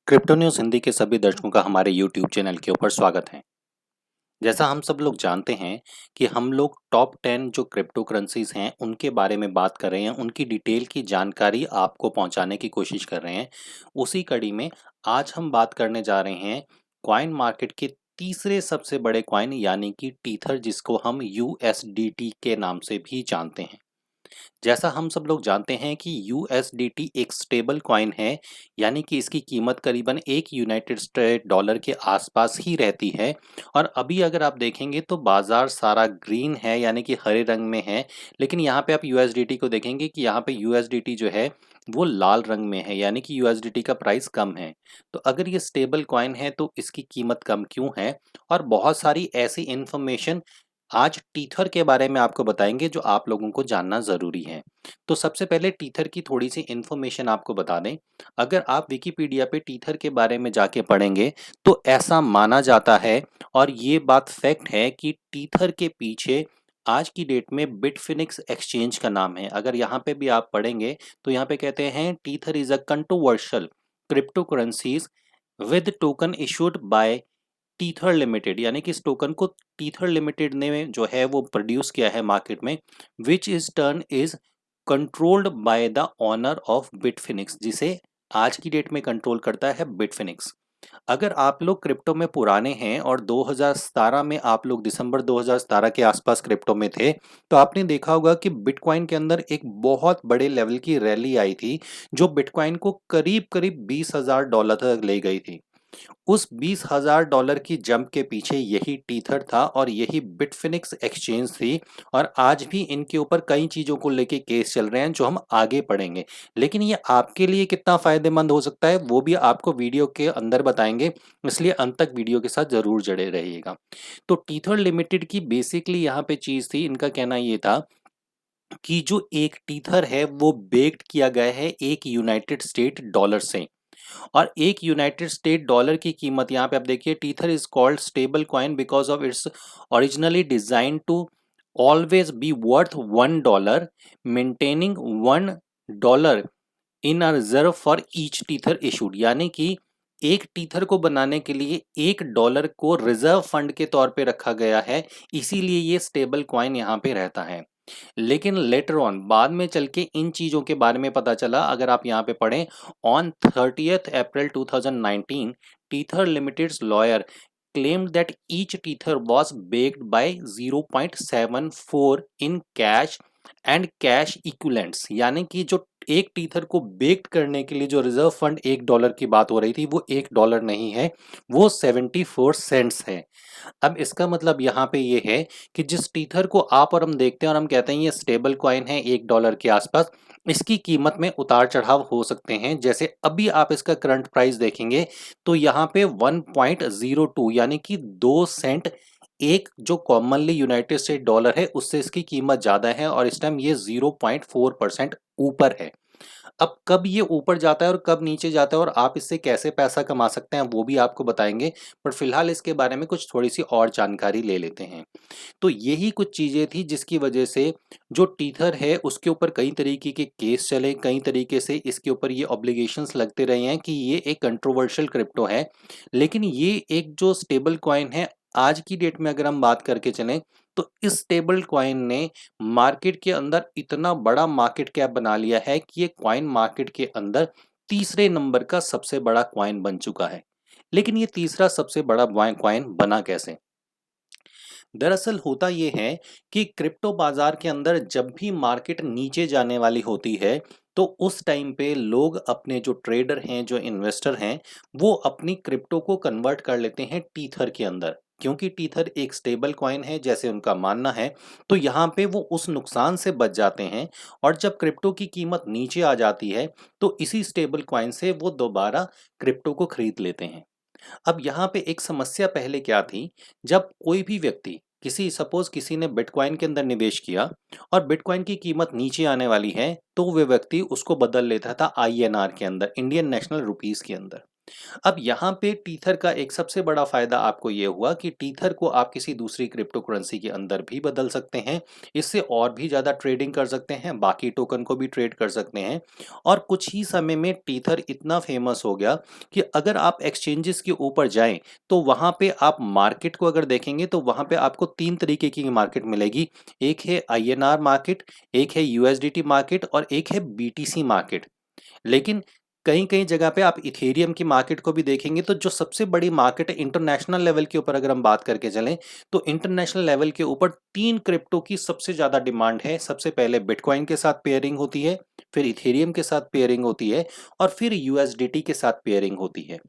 Crypto news Hindi के सभी दर्शकों का हमारे यूट्यूब चैनल के ऊपर स्वागत है। जैसा हम सब लोग जानते हैं कि हम लोग टॉप 10 जो क्रिप्टो करेंसीज हैं उनके बारे में बात कर रहे हैं, उनकी डिटेल की जानकारी आपको पहुंचाने की कोशिश कर रहे हैं। उसी कड़ी में आज हम बात करने जा रहे हैं कॉइन मार्केट के तीसरे सबसे बड़े कॉइन यानी कि टीथर, जिसको हम यूएसडीटी के नाम से भी जानते हैं। जैसा हम सब लोग जानते हैं कि यूएसडीटी एक स्टेबल कॉइन है, यानी कि इसकी कीमत करीबन एक यूनाइटेड स्टेट डॉलर के आसपास ही रहती है। और अभी अगर आप देखेंगे तो बाजार सारा ग्रीन है, यानी कि हरे रंग में है। लेकिन यहाँ पे आप यूएसडीटी को देखेंगे कि यहाँ पे यूएसडीटी जो है वो लाल रंग में है, यानी कि यूएसडीटी का प्राइस कम है। तो अगर ये स्टेबल कॉइन है तो इसकी कीमत कम क्यों है, और बहुत सारी ऐसी इंफॉर्मेशन आज टीथर के बारे में आपको बताएंगे जो आप लोगों को जानना ज़रूरी है। तो सबसे पहले टीथर की थोड़ी सी इन्फॉर्मेशन आपको बता दें। अगर आप विकिपीडिया पे टीथर के बारे में जाके पढ़ेंगे तो ऐसा माना जाता है, और ये बात फैक्ट है, कि टीथर के पीछे आज की डेट में बिटफिनिक्स एक्सचेंज का नाम है। अगर यहाँ पे भी आप पढ़ेंगे तो यहाँ पे कहते हैं Tether is a controversial crypto currencies with token issued by Tether Limited, यानी कि इस टोकन को टीथर लिमिटेड ने जो है वो प्रोड्यूस किया है मार्केट में, which is turn is controlled by the owner of Bitfinex, जिसे आज की डेट में कंट्रोल करता है बिटफिनिक्स। अगर आप लोग क्रिप्टो में पुराने हैं और 2017 में आप लोग दिसंबर 2017 के आसपास क्रिप्टो में थे, तो आपने देखा होगा कि बिटकॉइन के अंदर एक बहुत बड़े लेवल की रैली आई थी, जो बिटकॉइन को करीब करीब $20,000 तक ले गई थी। उस $20,000 की जंप के पीछे यही टीथर था और यही बिटफिनिक्स एक्सचेंज थी। और आज भी इनके ऊपर कई चीज़ों को लेके केस चल रहे हैं जो हम आगे पढ़ेंगे। लेकिन ये आपके लिए कितना फ़ायदेमंद हो सकता है वो भी आपको वीडियो के अंदर बताएंगे, इसलिए अंत तक वीडियो के साथ ज़रूर जुड़े रहिएगा। तो टीथर लिमिटेड की बेसिकली यहाँ पे चीज़ थी, इनका कहना ये था कि जो एक टीथर है वो बेक्ड किया गया है एक यूनाइटेड स्टेट डॉलर से। और एक यूनाइटेड स्टेट डॉलर की कीमत यहाँ पे आप देखिए, Tether is called stable coin because of its originally design to always be worth $1, maintaining $1 in a reserve for each Tether issued, यानी कि एक टीथर को बनाने के लिए $1 को रिजर्व फंड के तौर पे रखा गया है, इसीलिए ये स्टेबल कॉइन यहाँ पे रहता है। लेकिन लेटर ऑन बाद में चल के इन चीज़ों के बारे में पता चला। अगर आप यहाँ पे पढ़ें, on 30th April 2019 Tether Limited's lawyer claimed that each tether was backed by 0.74 in cash and cash equivalents, यानी कि जो एक टीथर को बेक्ड करने के लिए जो रिजर्व फंड $1 की बात हो रही थी वो $1 नहीं है, वो 74 सेंट्स है। अब इसका मतलब यहाँ पे ये है कि जिस टीथर को आप और हम देखते हैं और हम कहते हैं ये स्टेबल कॉइन है $1 के आसपास, इसकी कीमत में उतार चढ़ाव हो सकते हैं। जैसे अभी आप इसका करंट प्राइस देखेंगे तो यहाँ पे 1.02 यानी कि 2 सेंट एक जो कॉमनली यूनाइटेड स्टेट डॉलर है उससे इसकी कीमत ज़्यादा है, और इस टाइम ये 0.4% ऊपर है। अब कब ये ऊपर जाता है और कब नीचे जाता है और आप इससे कैसे पैसा कमा सकते हैं वो भी आपको बताएंगे, पर फिलहाल इसके बारे में कुछ थोड़ी सी और जानकारी ले लेते हैं। तो यही कुछ चीज़ें थी जिसकी वजह से जो टीथर है उसके ऊपर कई तरीके के केस चले, कई तरीके से इसके ऊपर ये ऑब्लिगेशंस लगते रहे हैं कि ये एक कंट्रोवर्शियल क्रिप्टो है। लेकिन ये एक जो स्टेबल कॉइन है, आज की डेट में अगर हम बात करके चलें तो इस स्टेबल कॉइन ने मार्केट के अंदर इतना बड़ा मार्केट कैप बना लिया है कि ये कॉइन मार्केट के अंदर तीसरे नंबर का सबसे बड़ा कॉइन बन चुका है। लेकिन ये तीसरा सबसे बड़ा कॉइन बना कैसे? दरअसल होता ये है कि क्रिप्टो बाजार के अंदर जब भी मार्केट नीचे जाने वाली होती है तो उस टाइम पे लोग अपने जो ट्रेडर हैं, जो इन्वेस्टर हैं, वो अपनी क्रिप्टो को कन्वर्ट कर लेते हैं टीथर के अंदर, क्योंकि टीथर एक स्टेबल कॉइन है जैसे उनका मानना है। तो यहाँ पे वो उस नुकसान से बच जाते हैं, और जब क्रिप्टो की कीमत नीचे आ जाती है तो इसी स्टेबल कॉइन से वो दोबारा क्रिप्टो को खरीद लेते हैं। अब यहाँ पे एक समस्या पहले क्या थी, जब कोई भी व्यक्ति किसी ने बिटकॉइन के अंदर निवेश किया और बिटकॉइन की कीमत नीचे आने वाली है तो वे व्यक्ति उसको बदल लेता था आईएनआर के अंदर, इंडियन नेशनल रुपीस के अंदर। अब यहाँ पे टीथर का एक सबसे बड़ा फायदा आपको ये हुआ कि टीथर को आप किसी दूसरी क्रिप्टो करेंसी के अंदर भी बदल सकते हैं। इससे और भी ज़्यादा ट्रेडिंग कर सकते हैं, बाकी टोकन को भी ट्रेड कर सकते हैं। और कुछ ही समय में टीथर इतना फेमस हो गया कि अगर आप एक्सचेंजेस के ऊपर जाएं तो वहाँ पे आप मार्केट को अगर देखेंगे तो वहाँ पे आपको 3 तरीके की मार्केट मिलेगी। एक है आईएनआर मार्केट, एक है यूएसडीटी मार्केट और एक है बीटीसी मार्केट। लेकिन कहीं-कहीं जगह पे आप इथेरियम की मार्केट को भी देखेंगे तो जो सबसे बड़ी मार्केट है इंटरनेशनल लेवल के ऊपर अगर हम बात करके चलें तो इंटरनेशनल लेवल के ऊपर 3 क्रिप्टो की सबसे ज़्यादा डिमांड है। सबसे पहले बिटकॉइन के साथ पेयरिंग होती है, फिर इथेरियम के साथ पेयरिंग होती है और फिर यूएसडीटी के साथ पेयरिंग होती है।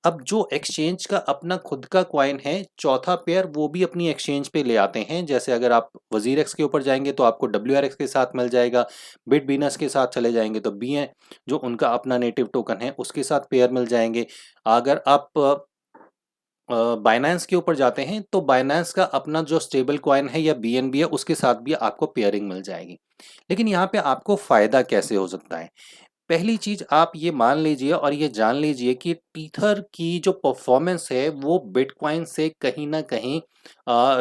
अब जो एक्सचेंज का अपना खुद का कॉइन है, चौथा पेयर वो भी अपनी एक्सचेंज पे ले आते हैं। जैसे अगर आप वजीरेक्स के ऊपर जाएँगे तो आपको डब्ल्यूआरएक्स के साथ मिल जाएगा, बिटबीनस के साथ चले जाएँगे तो बीएन जो उनका अपना नेटिव टोकन है उसके साथ पेयर मिल जाएँगे। अगर आप बायनेंस के ऊपर जाते हैं तो बायनेंस का अपना जो स्टेबल कॉइन है या बीएनबी है उसके साथ भी आपको पेयरिंग मिल जाएगी। लेकिन यहाँ पे आपको फ़ायदा कैसे हो सकता है? पहली चीज़ आप ये मान लीजिए और ये जान लीजिए कि टीथर की जो परफॉर्मेंस है वो बिटकॉइन से कहीं न कहीं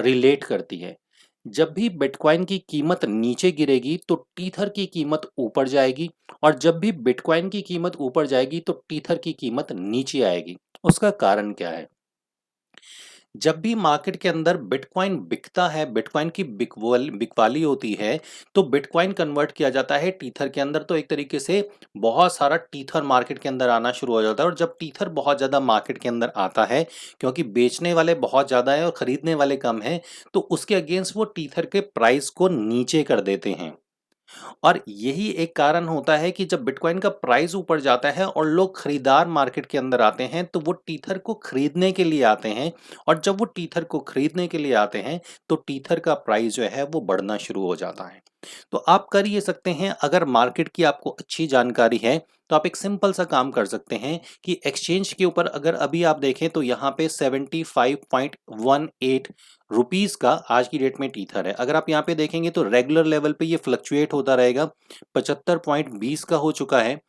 रिलेट करती है। जब भी बिटकॉइन की कीमत नीचे गिरेगी तो टीथर की कीमत ऊपर जाएगी और जब भी बिटकॉइन की कीमत ऊपर जाएगी तो टीथर की कीमत नीचे आएगी। उसका कारण क्या है? जब भी मार्केट के अंदर बिटकॉइन बिकता है, बिटकॉइन की बिकवाली होती है, तो बिटकॉइन कन्वर्ट किया जाता है टीथर के अंदर। तो एक तरीके से बहुत सारा टीथर मार्केट के अंदर आना शुरू हो जाता है और जब टीथर बहुत ज़्यादा मार्केट के अंदर आता है, क्योंकि बेचने वाले बहुत ज़्यादा हैं और खरीदने वाले कम हैं, तो उसके अगेंस्ट वो टीथर के प्राइस को नीचे कर देते हैं। और यही एक कारण होता है कि जब बिटकॉइन का प्राइस ऊपर जाता है और लोग खरीदार मार्केट के अंदर आते हैं तो वो टीथर को खरीदने के लिए आते हैं और जब वो टीथर को खरीदने के लिए आते हैं तो टीथर का प्राइस जो है वो बढ़ना शुरू हो जाता है। तो आप कर ये सकते हैं, अगर मार्केट की आपको अच्छी जानकारी है तो आप एक सिंपल सा काम कर सकते हैं कि एक्सचेंज के ऊपर अगर अभी आप देखें तो यहाँ पे 75.18 रुपीस का आज की डेट में टीथर है। अगर आप यहाँ पे देखेंगे तो रेगुलर लेवल पे ये फ्लक्चुएट होता रहेगा, 75.20 का हो चुका है।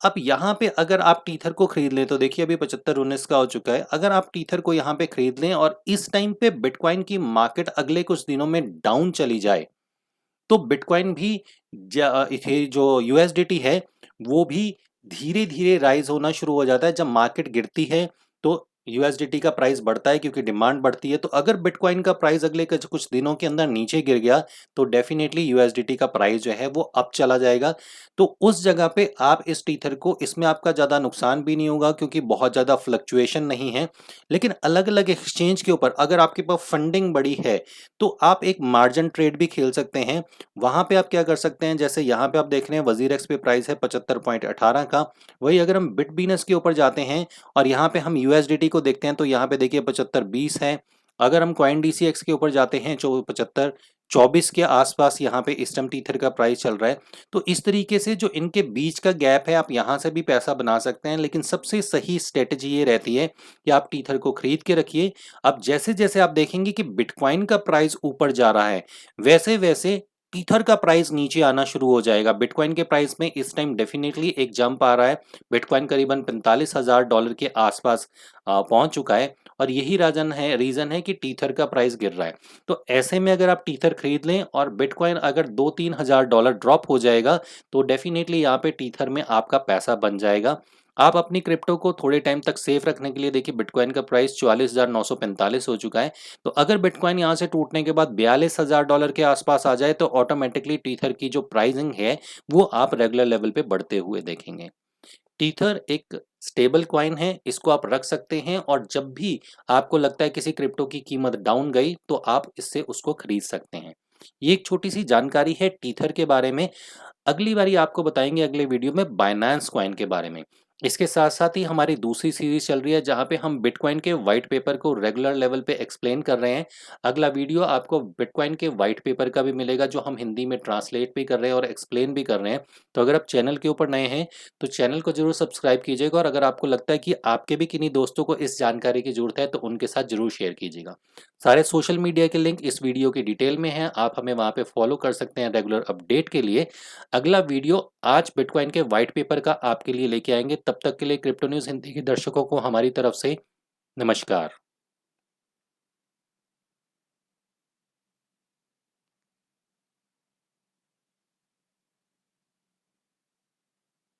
अब यहाँ पे अगर आप टीथर को खरीद लें तो देखिए अभी 75.19 का हो चुका है। अगर आप टीथर को यहाँ पे खरीद लें और इस टाइम पे बिटकॉइन की मार्केट अगले कुछ दिनों में डाउन चली जाए तो बिटकॉइन भी इथे जो यूएसडीटी है वो भी धीरे-धीरे राइज़ होना शुरू हो जाता है। जब मार्केट गिरती है तो यूएसडीटी का प्राइस बढ़ता है क्योंकि डिमांड बढ़ती है। तो अगर बिटकॉइन का प्राइस अगले कुछ दिनों के अंदर नीचे गिर गया तो डेफिनिटली यूएसडीटी का प्राइस जो है वो अप चला जाएगा। तो उस जगह पे आप इस टीथर को, इसमें आपका ज़्यादा नुकसान भी नहीं होगा क्योंकि बहुत ज़्यादा फ्लक्चुएशन नहीं है। लेकिन अलग-अलग एक्सचेंज के ऊपर अगर आपके पास फंडिंग बड़ी है तो आप एक मार्जिन ट्रेड भी खेल सकते हैं। वहाँ पे आप क्या कर सकते हैं, जैसे यहाँ पे आप देख रहे हैं वजीरेक्स पे प्राइस है 75.18 का। वही अगर हम बिटबीनस के ऊपर जाते हैं और यहाँ पे हम यूएसडीटी को देखते हैं तो यहाँ पे देखिए 75.20 है। अगर हम कॉइन डीसीएक्स के ऊपर जाते हैं जो 75.24 के आसपास यहाँ पे इस टाइम टीथर का प्राइस चल रहा है। तो इस तरीके से जो इनके बीच का गैप है आप यहाँ से भी पैसा बना सकते हैं, लेकिन सबसे सही स्ट्रेटजी ये रहती है कि आप टीथर को खरीद के रखिए। अब जैसे-जैसे आप देखेंगे कि बिटकॉइन का प्राइस ऊपर जा रहा है, वैसे-वैसे ईथर का प्राइस नीचे आना शुरू हो जाएगा। बिटकॉइन के प्राइस में इस टाइम डेफिनेटली एक जंप आ रहा है। बिटकॉइन करीबन $45,000 के आसपास पहुंच चुका है और यही रीज़न है कि टीथर का प्राइस गिर रहा है। तो ऐसे में अगर आप टीथर खरीद लें और बिटकॉइन अगर 2-3 हज़ार डॉलर ड्रॉप हो जाएगा तो डेफिनेटली यहाँ पे टीथर में आपका पैसा बन जाएगा। आप अपनी क्रिप्टो को थोड़े टाइम तक सेफ रखने के लिए देखिए बिटकॉइन का प्राइस 44,945 हो चुका है। तो अगर बिटकॉइन यहाँ से टूटने के बाद $42,000 के आसपास आ जाए तो ऑटोमेटिकली टीथर की जो प्राइसिंग है वो आप रेगुलर लेवल पे बढ़ते हुए देखेंगे। टीथर एक स्टेबल कॉइन है, इसको आप रख सकते हैं और जब भी आपको लगता है किसी क्रिप्टो की कीमत डाउन गई तो आप इससे उसको खरीद सकते हैं। ये एक छोटी सी जानकारी है टीथर के बारे में। अगली बारी आपको बताएंगे अगले वीडियो में बाइनेंस कॉइन के बारे में। इसके साथ साथ ही हमारी दूसरी सीरीज चल रही है जहां पे हम बिटकॉइन के वाइट पेपर को रेगुलर लेवल पे एक्सप्लेन कर रहे हैं। अगला वीडियो आपको बिटकॉइन के वाइट पेपर का भी मिलेगा जो हम हिंदी में ट्रांसलेट भी कर रहे हैं और एक्सप्लेन भी कर रहे हैं। तो अगर आप चैनल के ऊपर नए हैं तो चैनल को जरूर सब्सक्राइब कीजिएगा और अगर आपको लगता है कि आपके भी किन्हीं दोस्तों को इस जानकारी की जरूरत है तो उनके साथ जरूर शेयर कीजिएगा। सारे सोशल मीडिया के लिंक इस वीडियो की डिटेल में है, आप हमें वहाँ पे फॉलो कर सकते हैं रेगुलर अपडेट के लिए। अगला वीडियो आज बिटकॉइन के व्हाइट पेपर का आपके लिए लेके आएंगे। तब तक के लिए क्रिप्टो न्यूज़ हिंदी के दर्शकों को हमारी तरफ से नमस्कार।